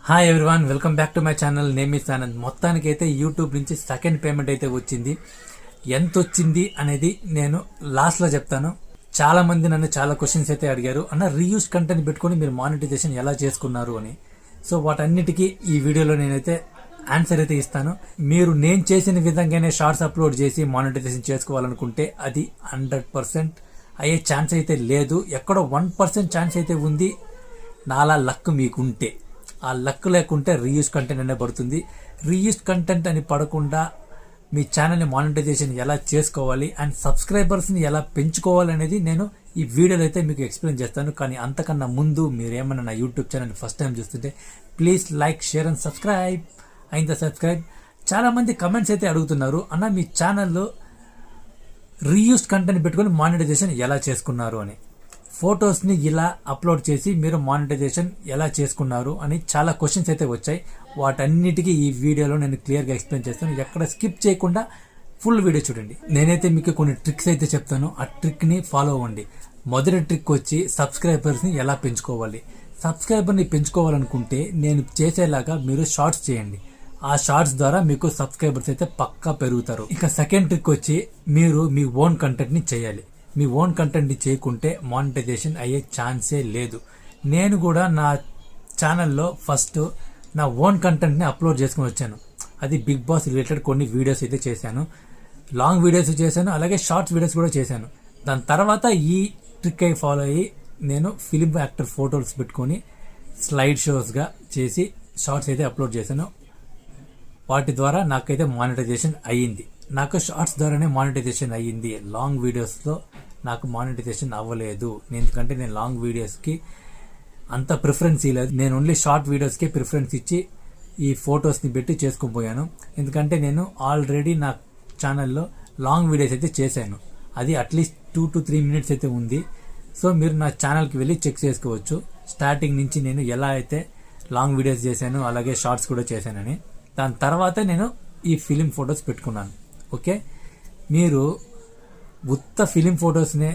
Hi everyone, welcome back to my channel. Name is Anand. మొత్తానికి అయితే YouTube నుంచి second payment అయితే వచ్చింది. ఎంత వచ్చింది అనేది నేను లాస్ట్లో చెప్తాను. చాలా మంది నన్ను చాలా క్వశ్చన్స్ అయితే అడిగారు, అన్న రీయూస్ కంటెంట్ పెట్టుకొని మీరు మానిటైజేషన్ ఎలా చేసుకున్నారు అని. సో వాటన్నిటికీ ఈ వీడియోలో నేనైతే ఆన్సర్ అయితే ఇస్తాను. మీరు నేను చేసిన విధంగానే షార్ట్స్ అప్లోడ్ చేసి మానిటైజేషన్ చేసుకోవాలనుకుంటే అది 100% అయ్యే ఛాన్స్ అయితే లేదు. ఎక్కడో 1% ఛాన్స్ అయితే ఉంది. నాలా లక్ మీకుంటే. ఆ లక్ లేకుంటే రీయూస్ కంటెంట్ అనే పడుతుంది. రీయూస్ కంటెంట్ అని పడకుండా మీ ఛానల్ని మానిటైజేషన్ ఎలా చేసుకోవాలి అండ్ సబ్స్క్రైబర్స్ని ఎలా పెంచుకోవాలి అనేది నేను ఈ వీడియోలో అయితే మీకు ఎక్స్ప్లెయిన్ చేస్తాను. కానీ అంతకన్నా ముందు మీరేమన్నా నా యూట్యూబ్ ఛానల్ ఫస్ట్ టైం చూస్తుంటే please like, share and subscribe. అయిందా సబ్స్క్రైబ్? చాలామంది కమెంట్స్ అయితే అడుగుతున్నారు, అన్న మీ ఛానల్లో రీయూస్ కంటెంట్ పెట్టుకొని మానిటైజేషన్ ఎలా చేసుకున్నారు అని. ఫొటోస్ని ఇలా అప్లోడ్ చేసి మీరు మానిటైజేషన్ ఎలా చేసుకున్నారు అని చాలా క్వశ్చన్స్ అయితే వచ్చాయి. వాటన్నిటికీ ఈ వీడియోలో నేను క్లియర్గా ఎక్స్ప్లెయిన్ చేస్తాను. ఎక్కడ స్కిప్ చేయకుండా ఫుల్ వీడియో చూడండి. నేనైతే మీకు కొన్ని ట్రిక్స్ అయితే చెప్తాను, ఆ ట్రిక్ని ఫాలో అవ్వండి. మొదటి ట్రిక్ వచ్చి సబ్స్క్రైబర్స్ని ఎలా పెంచుకోవాలి. సబ్స్క్రైబర్ని పెంచుకోవాలనుకుంటే నేను చేసేలాగా మీరు షార్ట్స్ చేయండి. ఆ షార్ట్స్ ద్వారా మీకు సబ్స్క్రైబర్స్ అయితే పక్కా పెరుగుతారు. ఇక సెకండ్ ట్రిక్ వచ్చి మీరు మీ ఓన్ కంటెంట్ని చేయాలి. మీ ఓన్ కంటెంట్ని చేయకుంటే మానిటైజేషన్ అయ్యే ఛాన్సే లేదు. నేను కూడా నా ఛానల్లో ఫస్ట్ నా ఓన్ కంటెంట్ని అప్లోడ్ చేసుకుని వచ్చాను. అది బిగ్ బాస్ రిలేటెడ్ కొన్ని వీడియోస్ అయితే చేశాను. లాంగ్ వీడియోస్ చేశాను, అలాగే షార్ట్స్ వీడియోస్ కూడా చేశాను. దాని తర్వాత ఈ ట్రిక్ అయి ఫాలో అయ్యి నేను ఫిలిం యాక్టర్ ఫోటోస్ పెట్టుకొని స్లైడ్ షోస్గా చేసి షార్ట్స్ అయితే అప్లోడ్ చేశాను. వాటి ద్వారా నాకైతే మానిటైజేషన్ అయ్యింది. నాకు షార్ట్స్ ద్వారానే మానిటైజేషన్ అయ్యింది. లాంగ్ వీడియోస్లో నాకు మానిటైజేషన్ అవ్వలేదు. ఎందుకంటే నేను లాంగ్ వీడియోస్కి అంత ప్రిఫరెన్స్ ఇవ్వలేదు. నేను ఓన్లీ షార్ట్ వీడియోస్కి ప్రిఫరెన్స్ ఇచ్చి ఈ ఫొటోస్ని పెట్టి చేసుకుపోయాను. ఎందుకంటే నేను ఆల్రెడీ నా ఛానల్లో లాంగ్ వీడియోస్ అయితే చేశాను. అది అట్లీస్ట్ 2 to 3 minutes అయితే ఉంది. సో మీరు నా ఛానల్కి వెళ్ళి చెక్ చేసుకోవచ్చు. స్టార్టింగ్ నుంచి నేను ఎలా అయితే లాంగ్ వీడియోస్ చేశాను, అలాగే షార్ట్స్ కూడా చేశానని. దాని తర్వాత నేను ఈ ఫిలిం ఫొటోస్ పెట్టుకున్నాను. ఓకే, మీరు ఉత్త ఫిలిం ఫొటోస్నే,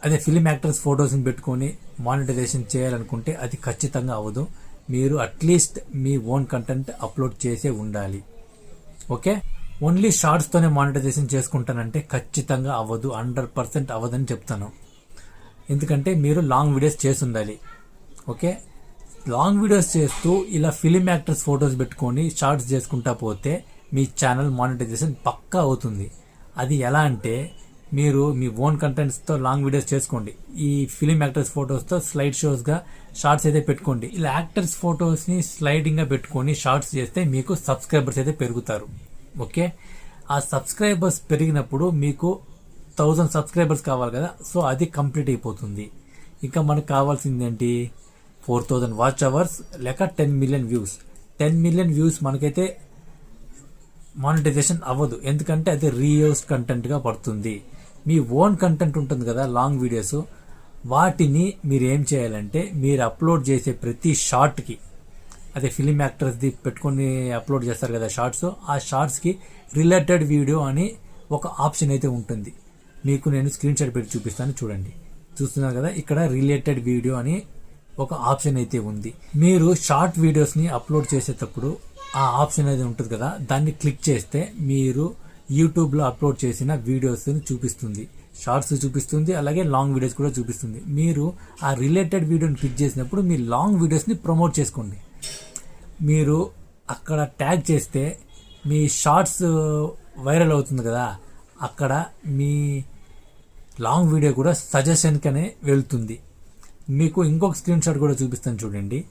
అదే ఫిలిం యాక్టర్స్ ఫొటోస్ని పెట్టుకొని మానిటైజేషన్ చేయాలనుకుంటే అది ఖచ్చితంగా అవ్వదు. మీరు అట్లీస్ట్ మీ ఓన్ కంటెంట్ అప్లోడ్ చేసే ఉండాలి. ఓకే, ఓన్లీ షార్ట్స్తోనే మానిటైజేషన్ చేసుకుంటానంటే ఖచ్చితంగా అవ్వదు. 100% అవ్వదని చెప్తాను. ఎందుకంటే మీరు లాంగ్ వీడియోస్ చేసి ఉండాలి. ఓకే, లాంగ్ వీడియోస్ చేస్తూ ఇలా ఫిలిం యాక్టర్స్ ఫొటోస్ పెట్టుకొని షార్ట్స్ చేసుకుంటా పోతే మీ ఛానల్ మానిటైజేషన్ పక్కా అవుతుంది. అది ఎలా అంటే మీరు మీ ఓన్ కంటెంట్స్తో లాంగ్ వీడియోస్ చేసుకోండి. ఈ ఫిలిం యాక్టర్స్ ఫొటోస్తో స్లైడ్ షోస్గా షార్ట్స్ అయితే పెట్టుకోండి. ఇలా యాక్టర్స్ ఫొటోస్ని స్లైడింగ్గా పెట్టుకొని షార్ట్స్ చేస్తే మీకు సబ్స్క్రైబర్స్ అయితే పెరుగుతారు. ఓకే, ఆ సబ్స్క్రైబర్స్ పెరిగినప్పుడు మీకు 1000 సబ్స్క్రైబర్స్ కావాలి కదా, సో అది కంప్లీట్ అయిపోతుంది. ఇంకా మనకు కావాల్సింది ఏంటి? 4000 వాచ్ అవర్స్ లేక 10 million వ్యూస్. 10 million వ్యూస్ మనకైతే మానిటైజేషన్ అవ్వదు. ఎందుకంటే అది రీయూస్ కంటెంట్గా పడుతుంది. మీ ఓన్ కంటెంట్ ఉంటుంది కదా లాంగ్ వీడియోస్, వాటిని మీరు ఏం చేయాలంటే మీరు అప్లోడ్ చేసే ప్రతి షార్ట్కి, అదే ఫిలిం యాక్టర్స్ది పెట్టుకొని అప్లోడ్ చేస్తారు కదా షార్ట్స్, ఆ షార్ట్స్కి రిలేటెడ్ వీడియో అని ఒక ఆప్షన్ అయితే ఉంటుంది. మీకు నేను స్క్రీన్ షాట్ పెట్టి చూపిస్తాను, చూడండి. చూస్తున్నారు కదా, ఇక్కడ రిలేటెడ్ వీడియో అని ఒక ఆప్షన్ అయితే ఉంది. మీరు షార్ట్ వీడియోస్ని అప్లోడ్ చేసేటప్పుడు ఆ ఆప్షన్ అనేది ఉంటుంది కదా, దాన్ని క్లిక్ చేస్తే మీరు యూట్యూబ్లో అప్లోడ్ చేసిన వీడియోస్ని చూపిస్తుంది. షార్ట్స్ చూపిస్తుంది, అలాగే లాంగ్ వీడియోస్ కూడా చూపిస్తుంది. మీరు ఆ రిలేటెడ్ వీడియోని క్లిక్ చేసినప్పుడు మీ లాంగ్ వీడియోస్ని ప్రమోట్ చేసుకోండి. మీరు అక్కడ ట్యాగ్ చేస్తే మీ షార్ట్స్ వైరల్ అవుతుంది కదా, అక్కడ మీ లాంగ్ వీడియో కూడా సజెషన్కనే వెళ్తుంది. మీకు ఇంకొక స్క్రీన్ షాట్ కూడా చూపిస్తాను, చూడండి.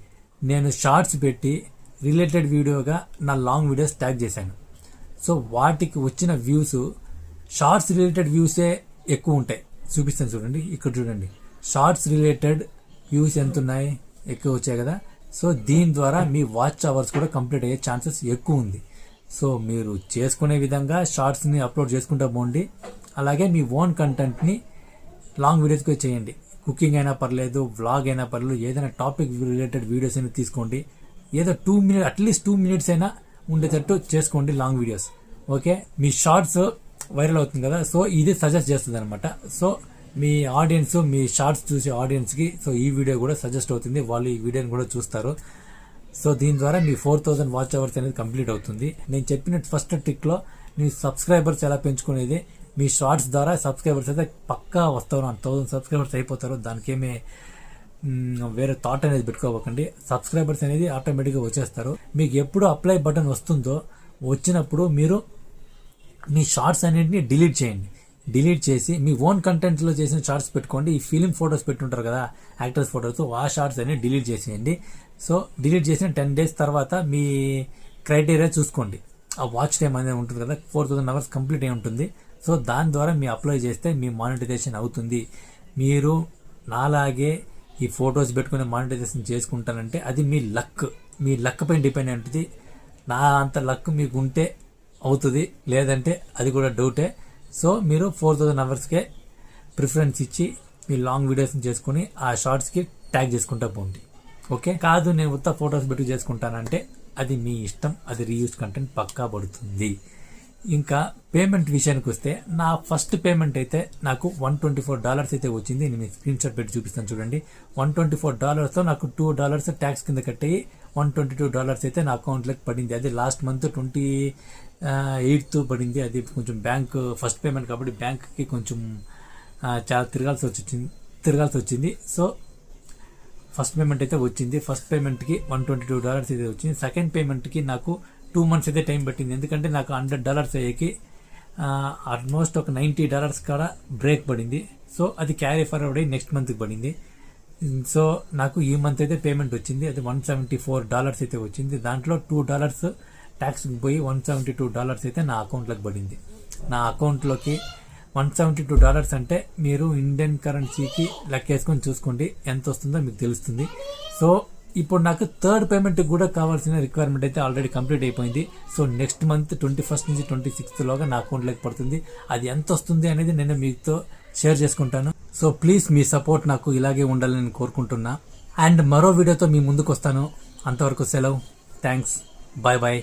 నేను షార్ట్స్ పెట్టి రిలేటెడ్ వీడియోగా నా లాంగ్ వీడియోస్ ట్యాగ్ చేశాను. సో వాటికి వచ్చిన వ్యూస్ షార్ట్స్ రిలేటెడ్ వ్యూసే ఎక్కువ ఉంటాయి. చూపిస్తాను చూడండి, ఇక్కడ చూడండి. షార్ట్స్ రిలేటెడ్ వ్యూస్ ఎంత ఉన్నాయి? ఎక్కువ వచ్చాయి కదా. సో దీని ద్వారా మీ వాచ్ అవర్స్ కూడా కంప్లీట్ అయ్యే ఛాన్సెస్ ఎక్కువ ఉంది. సో మీరు చేసుకునే విధంగా షార్ట్స్ని అప్లోడ్ చేసుకుంటూ పోండి. అలాగే మీ ఓన్ కంటెంట్ని లాంగ్ వీడియోస్ కూడా చేయండి. కుకింగ్ అయినా పర్లేదు, వ్లాగ్ అయినా పర్లేదు, ఏదైనా టాపిక్ రిలేటెడ్ వీడియోస్ అయినా తీసుకోండి. ఏదో 2 minutes, అట్లీస్ట్ 2 minutes అయినా ఉండేటట్టు చేసుకోండి లాంగ్ వీడియోస్. ఓకే, మీ షార్ట్స్ వైరల్ అవుతుంది కదా, సో ఇది సజెస్ట్ చేస్తుంది అనమాట. సో మీ ఆడియన్స్, మీ షార్ట్స్ చూసే ఆడియన్స్కి సో ఈ వీడియో కూడా సజెస్ట్ అవుతుంది. వాళ్ళు ఈ వీడియోని కూడా చూస్తారు. సో దీని ద్వారా మీ 4000 వాచ్ అవర్స్ అనేది కంప్లీట్ అవుతుంది. నేను చెప్పిన ఫస్ట్ ట్రిక్లో మీ సబ్స్క్రైబర్స్ ఎలా పెంచుకునేది, మీ షార్ట్స్ ద్వారా సబ్స్క్రైబర్స్ అయితే పక్కా వస్తారు. 1000 సబ్స్క్రైబర్స్ అయిపోతారు. దానికేమే వేరే థాట్ అనేది పెట్టుకోకండి. సబ్స్క్రైబర్స్ అనేది ఆటోమేటిక్గా వచ్చేస్తారు. మీకు ఎప్పుడు అప్లై బటన్ వస్తుందో వచ్చినప్పుడు మీరు మీ షార్ట్స్ అన్నింటినీ డిలీట్ చేయండి. డిలీట్ చేసి మీ ఓన్ కంటెంట్లో చేసిన షార్ట్స్ పెట్టుకోండి. ఈ ఫిలిం ఫొటోస్ పెట్టుంటారు కదా యాక్టర్స్ ఫొటోస్, ఆ షార్ట్స్ అన్ని డిలీట్ చేసేయండి. సో డిలీట్ చేసిన 10 days తర్వాత మీ క్రైటీరియా చూసుకోండి. ఆ వాచ్ టైం అనేది ఉంటుంది కదా, 4000 hours కంప్లీట్ అయి ఉంటుంది. సో దాని ద్వారా మీ అప్లై చేస్తే మీ మానిటైజేషన్ అవుతుంది. మీరు నాలాగే ఈ ఫొటోస్ పెట్టుకుని మానిటైజేషన్ చేసుకుంటానంటే అది మీ లక్ పైన డిపెండ్ అయి ఉంటుంది. నా అంత లక్ మీకు ఉంటే అవుతుంది, లేదంటే అది కూడా డౌటే. సో మీరు 4000 hours ప్రిఫరెన్స్ ఇచ్చి మీ లాంగ్ వీడియోస్ని చేసుకుని ఆ షార్ట్స్కి ట్యాగ్ చేసుకుంటా పోండి. ఓకే, కాదు నేను ఉత్త ఫొటోస్ పెట్టి చేసుకుంటానంటే అది మీ ఇష్టం, అది రీయూజ్ కంటెంట్ పక్కా పడుతుంది. ఇంకా పేమెంట్ విషయానికి వస్తే నా ఫస్ట్ పేమెంట్ అయితే నాకు $124 అయితే వచ్చింది. నేను మీ స్క్రీన్ షాట్ పెట్టి చూపిస్తాను చూడండి. $124తో నాకు $2 ట్యాక్స్ కింద కట్టి $122 అయితే నా అకౌంట్లోకి పడింది. అది లాస్ట్ మంత్ 28th పడింది. అది కొంచెం బ్యాంక్ ఫస్ట్ పేమెంట్ కాబట్టి బ్యాంక్కి కొంచెం చాలా తిరగాల్సి వచ్చింది. సో ఫస్ట్ పేమెంట్ అయితే వచ్చింది. ఫస్ట్ పేమెంట్కి $122 అయితే వచ్చింది. సెకండ్ పేమెంట్కి నాకు 2 months అయితే టైం పట్టింది. ఎందుకంటే నాకు $100 అయ్యేకి ఆల్మోస్ట్ ఒక $90 కూడా బ్రేక్ పడింది. సో అది క్యారీ ఫార్వర్డ్ అయ్యి నెక్స్ట్ మంత్కి పడింది. సో నాకు ఈ మంత్ అయితే పేమెంట్ వచ్చింది. అది $174 అయితే వచ్చింది. దాంట్లో $2 ట్యాక్స్ పోయి $172 అయితే నా అకౌంట్లోకి పడింది. నా అకౌంట్లోకి $172 అంటే మీరు ఇండియన్ కరెన్సీకి లెక్కేసుకొని చూసుకోండి ఎంత వస్తుందో మీకు తెలుస్తుంది. సో ఇప్పుడు నాకు థర్డ్ పేమెంట్ కూడా కావాల్సిన రిక్వైర్మెంట్ అయితే ఆల్రెడీ కంప్లీట్ అయిపోయింది. సో నెక్స్ట్ మంత్ 21st నుంచి 26th లోగా నా అకౌంట్లోకి పడుతుంది. అది ఎంత వస్తుంది అనేది నేను మీతో షేర్ చేసుకుంటాను. సో ప్లీజ్ మీ సపోర్ట్ నాకు ఇలాగే ఉండాలని నేను కోరుకుంటున్నా. అండ్ మరో వీడియోతో మీ ముందుకు వస్తాను. అంతవరకు సెలవు. థ్యాంక్స్. Bye bye.